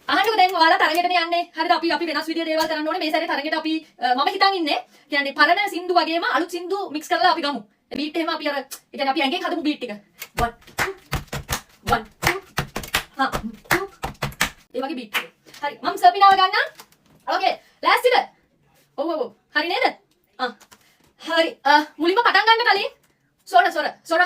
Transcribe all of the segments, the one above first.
අහන්නකෝ දැන් ඔයාලා තරගෙටනේ යන්නේ. හරිද? අපි වෙනස් විදිය දේවල් කරන්න ඕනේ. මේ සැරේ තරගෙට අපි මම හිතන් ඉන්නේ. කියන්නේ පරණ සින්දු වගේම අලුත් සින්දු මික්ස් කරලා අපි ගමු. බීට් එහෙම අපි අර ඒ කියන්නේ අපි ඇඟෙන් හදමු බීට් එක. 1 2 1 2 ඒ වගේ බීට් එක. හරි. මම සර්පිනාව ගන්නම්. ඕකේ. ලෑස්තිද? ඔව් ඔව්. හරි නේද? හරි. මුලින්ම පටන් ගන්න කලින් සොර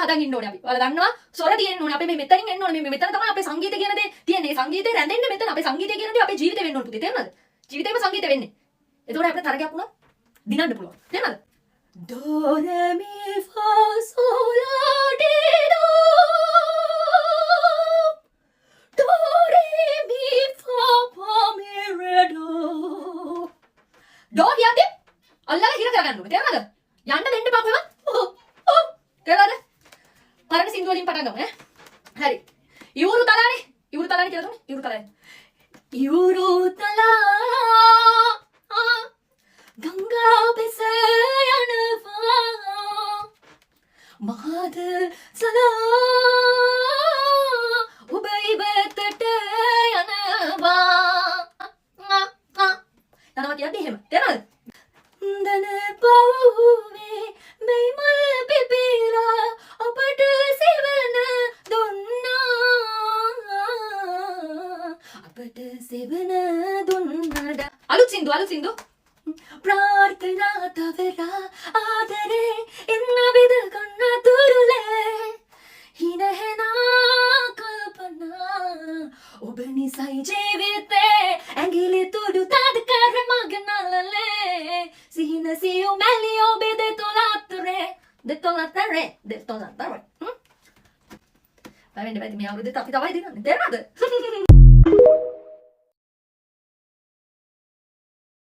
හදන් ඉන්න ඕනේ අපි. ඔයාලා දන්නවා සොර තියෙන්න ඕනේ. අපි මේ මෙතනින් එන්න ඕනේ. මේ මෙතන තමයි අපේ සංගීතය කියන දේ තියෙන්නේ. සංගීතේ රැඳෙන්න මෙතන. අපේ සංගීතය කියන දේ අපේ ජීවිතේ වෙන්න ඕනේ පුතේ. තේරුණාද? ජීවිතේම සංගීතය වෙන්නේ. එතකොට අපිට තරගයක් වුණා දිනන්න පුළුවන්. තේරුණාද? Do re mi fa sol la ti do. Do re mi fa pa mi re do. Do කියන්නේ අල්ලලා හිර කරගන්න ඕනේ. තේරුණාද? යන්න දෙන්න එපා කොහෙවත්. තේරුණාද? පරණ සින්දු වලින් පටන් ගමු ඈ. හරි. ඉවුරු තලානේ. ඉවුරු තලානේ කියලා දුන්නේ. ඉවුරු තලානේ. ඉවුරු තලා ගංගා බෙස යනවා මහද සලා ඔබ ඉවතට යනවා යනවා කියන්නේ එහෙම. තේරුණාද? දන පවුවේ මේ මල් පිපිලා අපට සෙවන දුන්නා අපට සෙවන දුන්නාද අලුත් සින්දු ප්‍රාර්ථනා තවරා ආදරේ එන්න විද කන්න තුරුලේ හිනහෙනා කල්පනා ඔබ නිසයි ජීවිතේ ඇඟිලි තුඩු තද කර මගනලලේ සිහින සියු මැලි ඔබේ දෙතොලතරේ පැවෙන්න බැරි මේ අවුරුද්දේ අපි තවයි දිනන්නේ තේරෙනවද?